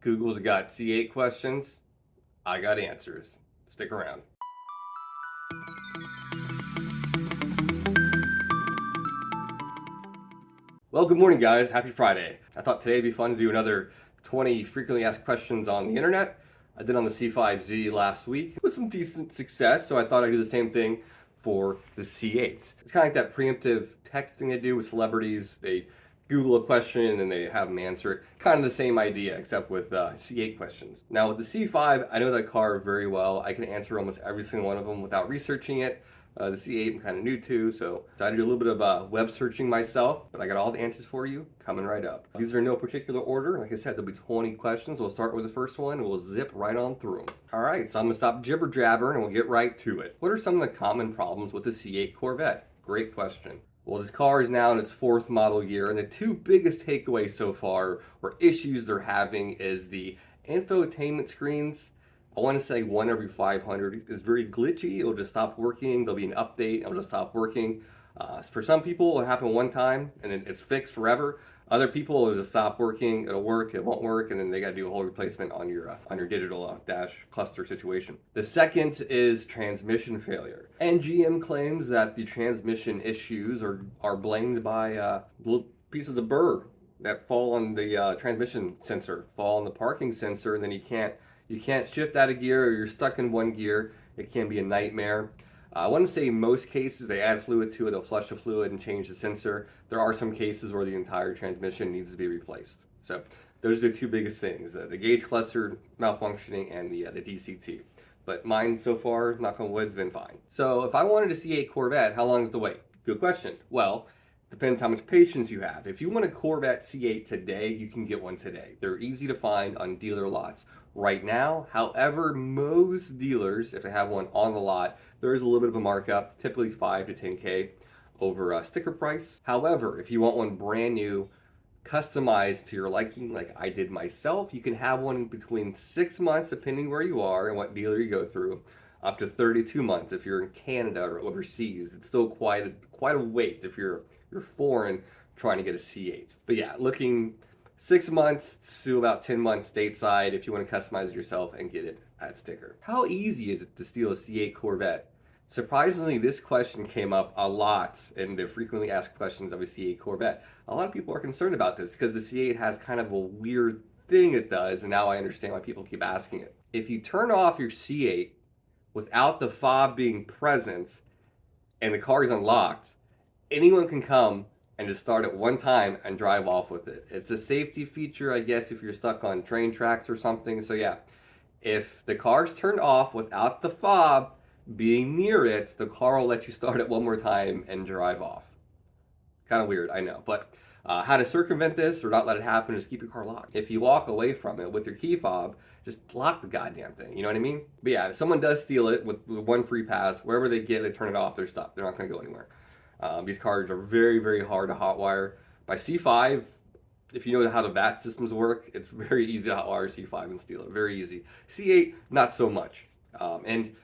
Google's got C8 questions. I got answers. Stick around. Well, good morning, guys. Happy Friday. I thought today would be fun to do another 20 frequently asked questions on the internet. I did on the C5Z last week with some decent success, so I thought I'd do the same thing for the C8. It's kind of like that preemptive texting they do with celebrities. They Google a question and they have them answer it. Kind of the same idea, except with C8 questions. Now with the C5, I know that car very well. I can answer almost every single one of them without researching it. The C8 I'm kind of new to, so I do a little bit of web searching myself, but I got all the answers for you coming right up. These are in no particular order. Like I said, there'll be 20 questions. We'll start with the first one and we'll zip right on through them. All right, so I'm gonna stop jibber jabbering and we'll get right to it. What are some of the common problems with the C8 Corvette? Great question. Well, this car is now in its 4th model year, and the two biggest takeaways so far, or issues they're having, is the infotainment screens. I want to say 1 every 500 is very glitchy. It'll just stop working. There'll be an update. It'll just stop working. For some people, it'll happen one time and then it's fixed forever. Other people, it'll just stop working. It'll work. It won't work, and then they got to do a whole replacement on your digital dash cluster situation. The second is transmission failure. And GM claims that the transmission issues are blamed by little pieces of burr that fall on the transmission sensor, fall on the parking sensor, and then you can't shift out of gear, or you're stuck in one gear. It can be a nightmare. I want to say in most cases they add fluid to it, they'll flush the fluid and change the sensor. There are some cases where the entire transmission needs to be replaced. So those are the two biggest things, the gauge cluster malfunctioning and the DCT. But mine so far, knock on wood, has been fine. So if I wanted a C8 Corvette, how long is the wait? Good question. Well, depends how much patience you have. If you want a Corvette C8 today, you can get one today. They're easy to find on dealer lots right now. However, most dealers, if they have one on the lot, there is a little bit of a markup, typically 5 to 10K over sticker price. However, if you want one brand new, customized to your liking, like I did myself, you can have one between 6 months, depending where you are and what dealer you go through, up to 32 months if you're in Canada or overseas. It's still quite a wait if you're foreign trying to get a C8. But yeah, looking 6 months to about 10 months stateside if you want to customize it yourself and get it at sticker. How easy is it to steal a C8 Corvette? Surprisingly, this question came up a lot in the frequently asked questions of a C8 Corvette. A lot of people are concerned about this because the C8 has kind of a weird thing it does, and now I understand why people keep asking it. If you turn off your C8 without the fob being present and the car is unlocked, anyone can come and just start it one time and drive off with it. It's a safety feature, I guess, if you're stuck on train tracks or something. So yeah, if the car's turned off without the fob being near it, the car will let you start it one more time and drive off. Kind of weird, I know. But how to circumvent this or not let it happen is keep your car locked. If you walk away from it with your key fob, just lock the goddamn thing, you know what I mean? But yeah, if someone does steal it with one free pass, wherever they get it, turn it off, they're stuck. They're not going to go anywhere. These cars are very, very hard to hotwire. By C5, if you know how the VAT systems work, it's very easy to hotwire C5 and steal it. Very easy. C8, not so much. And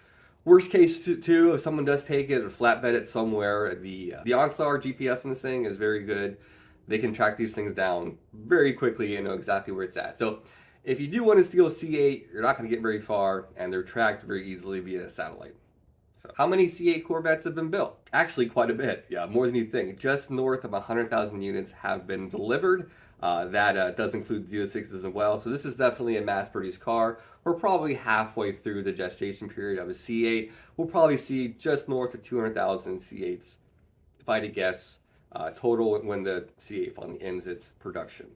worst case too, if someone does take it or flatbed it somewhere, the OnStar GPS in this thing is very good. They can track these things down very quickly and know exactly where it's at. So if you do want to steal a C8, you're not going to get very far, and they're tracked very easily via satellite. So how many C8 Corvettes have been built? Actually, quite a bit. Yeah, more than you think. Just north of 100,000 units have been delivered. That does include Z06s as well. So this is definitely a mass-produced car. We're probably halfway through the gestation period of a C8. We'll probably see just north of 200,000 C8s, if I had to guess, total when the C8 finally ends its production.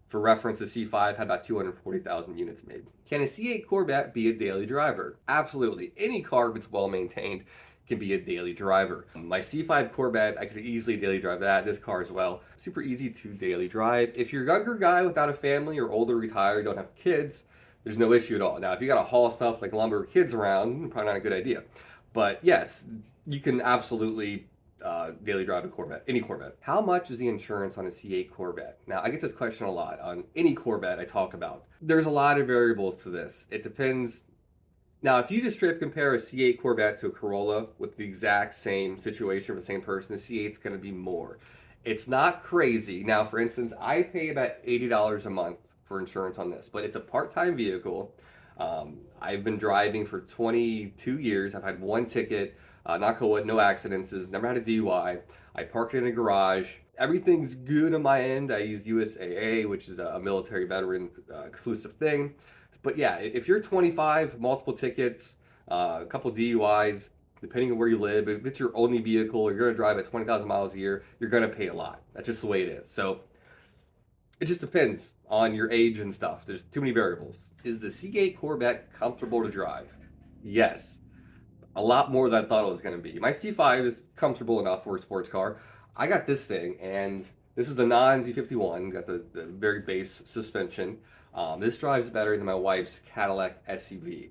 For reference, the C5 had about 240,000 units made. Can a C8 Corvette be a daily driver? Absolutely. Any car that's well maintained can be a daily driver. My C5 Corvette, I could easily daily drive that. This car as well. Super easy to daily drive. If you're a younger guy without a family or older, retired, don't have kids, there's no issue at all. Now, if you got to haul stuff like lumber or kids around, probably not a good idea. But yes, you can absolutely daily drive a Corvette, any Corvette. How much is the insurance on a C8 Corvette? Now, I get this question a lot on any Corvette I talk about. There's a lot of variables to this. It depends. Now, if you just straight up compare a C8 Corvette to a Corolla with the exact same situation for the same person, the C8 is going to be more. It's not crazy. Now, for instance, I pay about $80 a month for insurance on this, but it's a part-time vehicle. I've been driving for 22 years. I've had one ticket, knock on wood, no accidents, never had a DUI. I park it in a garage. Everything's good on my end. I use USAA, which is a military veteran exclusive thing. But yeah, if you're 25, multiple tickets, a couple DUIs, depending on where you live, if it's your only vehicle, you're going to drive at 20,000 miles a year, you're going to pay a lot. That's just the way it is. So it just depends on your age and stuff. There's too many variables. Is the C8 Corvette comfortable to drive? Yes. A lot more than I thought it was going to be. My C5 is comfortable enough for a sports car. I got this thing, and this is the non-Z51, got the very base suspension. This drives better than my wife's Cadillac SUV.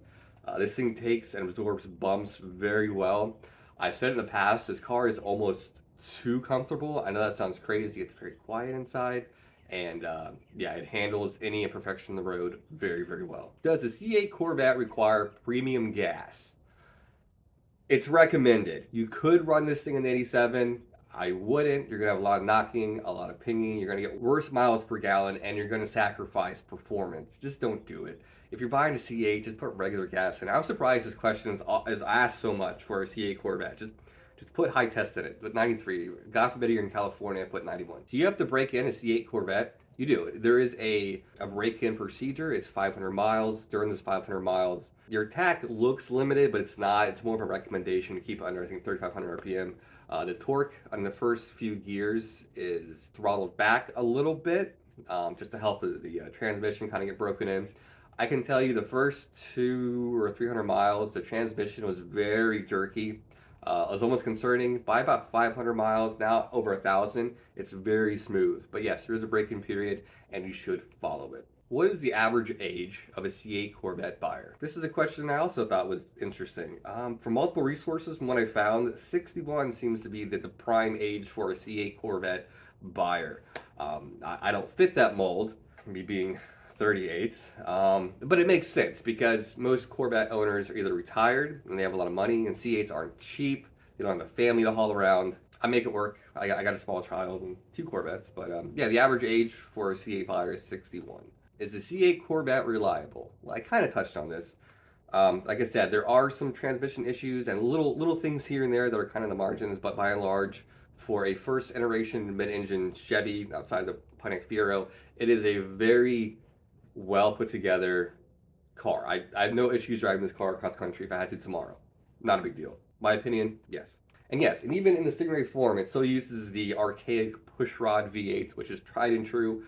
This thing takes and absorbs bumps very well. I've said in the past, this car is almost too comfortable. I know that sounds crazy. It's very quiet inside. And yeah, it handles any imperfection on the road very, very well. Does the C8 Corvette require premium gas? It's recommended. You could run this thing in 87. I wouldn't. You're going to have a lot of knocking, a lot of pinging. You're going to get worse miles per gallon, and you're going to sacrifice performance. Just don't do it. If you're buying a C8, just put regular gas in. I'm surprised this question is asked so much for a C8 Corvette. Just put high test in it. Put 93. God forbid you're in California, put 91. Do you have to break in a C8 Corvette? You do. There is a break-in procedure. It's 500 miles. During this 500 miles, your TAC looks limited, but it's not. It's more of a recommendation to keep it under, I think, 3,500 RPM. The torque on the first few gears is throttled back a little bit, just to help the transmission kind of get broken in. I can tell you the first 200 or 300 miles, the transmission was very jerky. It was almost concerning. By about 500 miles, now over 1,000, it's very smooth. But yes, there is a break-in period, and you should follow it. What is the average age of a C8 Corvette buyer? This is a question I also thought was interesting. From multiple resources, from what I found, 61 seems to be the prime age for a C8 Corvette buyer. I don't fit that mold, me being 38, but it makes sense because most Corvette owners are either retired and they have a lot of money, and C8s aren't cheap. They don't have a family to haul around. I make it work. I got a small child and 2 Corvettes, but yeah, the average age for a C8 buyer is 61. Is the C8 Corvette reliable? Well, I kind of touched on this. Like I said, there are some transmission issues and little things here and there that are kind of the margins, but by and large, for a first generation mid-engine Chevy outside the Pontiac Fiero, it is a very well put together car. I have no issues driving this car across country if I had to tomorrow. Not a big deal. My opinion, yes. And yes, and even in the Stingray form, it still uses the archaic pushrod V8, which is tried and true.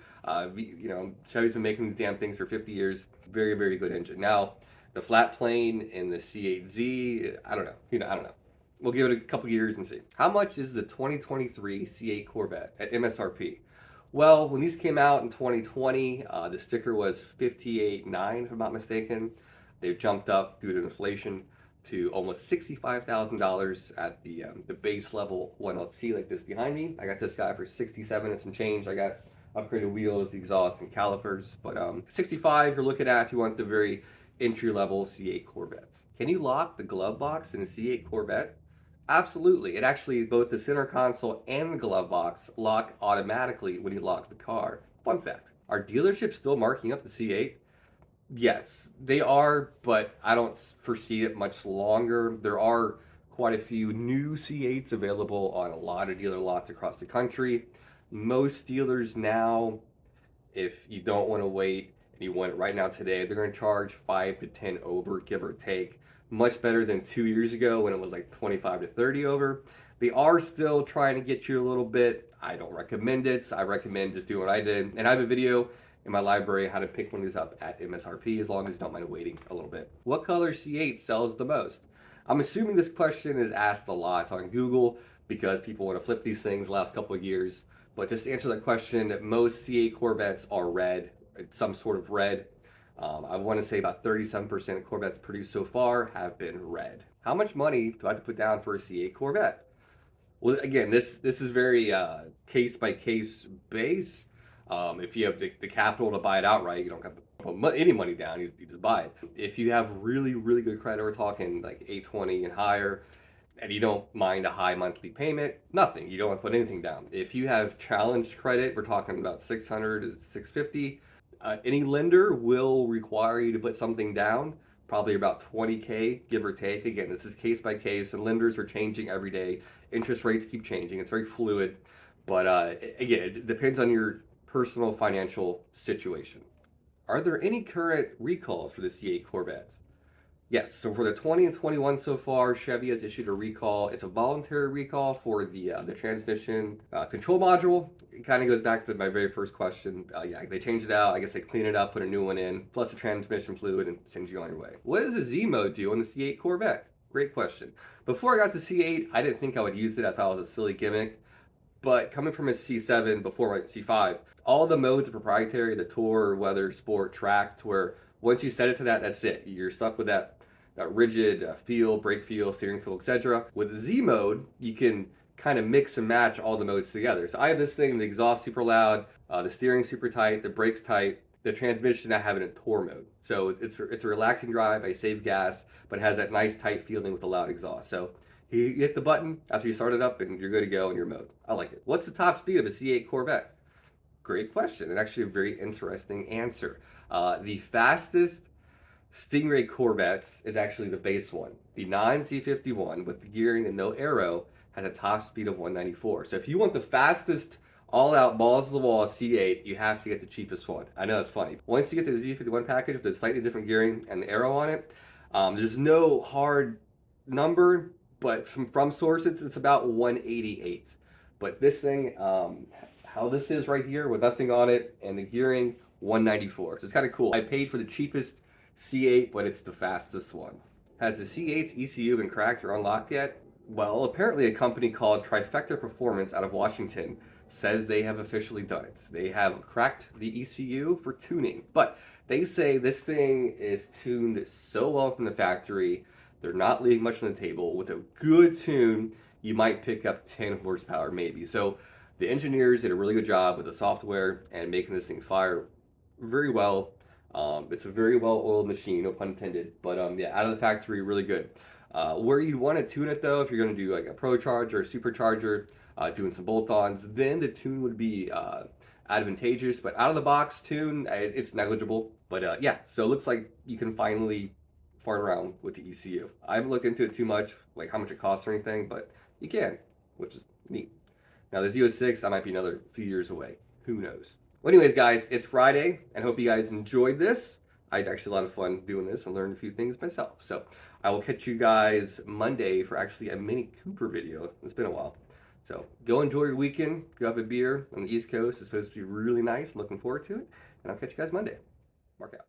You know, Chevy's been making these damn things for 50 years. Very, very good engine. Now, the flat plane in the C8Z, I don't know. I don't know. We'll give it a couple years and see. How much is the 2023 C8 Corvette at MSRP? Well, when these came out in 2020, the sticker was $58,900, if I'm not mistaken. They've jumped up due to inflation to almost $65,000 at the base level 1LT like this behind me. I got this guy for 67 and some change. I got upgraded wheels, the exhaust, and calipers. But 65 you're looking at if you want the very entry-level C8 Corvettes. Can you lock the glove box in a C8 Corvette? Absolutely. It actually, both the center console and the glove box lock automatically when you lock the car. Fun fact. Are dealerships still marking up the C8? Yes, they are, but I don't foresee it much longer. There are quite a few new C8s available on a lot of dealer lots across the country. Most dealers now, if you don't want to wait and you want it right now today, they're going to charge 5 to 10 over, give or take. Much better than 2 years ago when it was like 25 to 30 over. They are still trying to get you a little bit. I don't recommend it. I recommend just doing what I did. And I have a video in my library how to pick one of these up at MSRP as long as you don't mind waiting a little bit. What color C8 sells the most? I'm assuming this question is asked a lot on Google because people want to flip these things the last couple of years. But just to answer that question, most C8 Corvettes are red. It's some sort of red. I want to say about 37% of Corvettes produced so far have been red. How much money do I have to put down for a C8 Corvette? Well, again, this is very case-by-case base. If you have the capital to buy it outright, you don't have to put any money down, you just buy it. If you have really, really good credit, we're talking like 820 and higher, and you don't mind a high monthly payment, nothing. You don't want to put anything down. If you have challenged credit, we're talking about 600 to 650. Any lender will require you to put something down, probably about 20K, give or take. Again, this is case by case, and lenders are changing every day. Interest rates keep changing. It's very fluid. But again, it depends on your personal financial situation. Are there any current recalls for the C8 Corvettes? Yes, so for the 20 and 21 so far, Chevy has issued a recall. It's a voluntary recall for the transmission control module. It kind of goes back to my very first question. Yeah, they change it out. I guess they clean it up, put a new one in, plus the transmission fluid, and send you on your way. What does the Z mode do on the C8 Corvette? Great question. Before I got the C8, I didn't think I would use it. I thought it was a silly gimmick. But coming from a C7 before my C5, all the modes are proprietary, the tour, weather, sport, track, to where once you set it to that, that's it. You're stuck with that rigid feel, brake feel, steering feel, etc. With the Z mode, you can kind of mix and match all the modes together. So I have this thing, the exhaust super loud, the steering super tight, the brakes tight, the transmission I have it in tour mode. So it's a relaxing drive, I save gas, but it has that nice tight feeling with the loud exhaust. So you hit the button after you start it up and you're good to go in your mode. I like it. What's the top speed of a C8 Corvette? Great question, and actually a very interesting answer. The fastest Stingray Corvettes is actually the base one. The non-C51 with the gearing and no aero has a top speed of 194. So if you want the fastest all-out balls-to-the-wall C8, you have to get the cheapest one. I know it's funny. Once you get the Z51 package with the slightly different gearing and the aero on it, there's no hard number, but from sources, it's about 188. But this thing, how this is right here with nothing on it and the gearing, 194. So it's kind of cool. I paid for the cheapest C8, but it's the fastest one. Has the C8's ECU been cracked or unlocked yet? Well, apparently a company called Trifecta Performance out of Washington says they have officially done it. They have cracked the ECU for tuning, but they say this thing is tuned so well from the factory, they're not leaving much on the table. With a good tune, you might pick up 10 horsepower maybe. So the engineers did a really good job with the software and making this thing fire very well. It's a very well-oiled machine, no pun intended, but yeah, out of the factory, really good. Where you want to tune it though, if you're going to do like a Pro Charger or a Supercharger, doing some bolt-ons, then the tune would be advantageous, but out of the box tune, it's negligible. But yeah, so it looks like you can finally fart around with the ECU. I haven't looked into it too much, like how much it costs or anything, but you can, which is neat. Now the Z06, that might be another few years away. Who knows? Well, anyways, guys, it's Friday, and hope you guys enjoyed this. I had actually a lot of fun doing this and learned a few things myself. So I will catch you guys Monday for actually a Mini Cooper video. It's been a while. So go enjoy your weekend. Go have a beer on the East Coast. It's supposed to be really nice. I'm looking forward to it. And I'll catch you guys Monday. Mark out.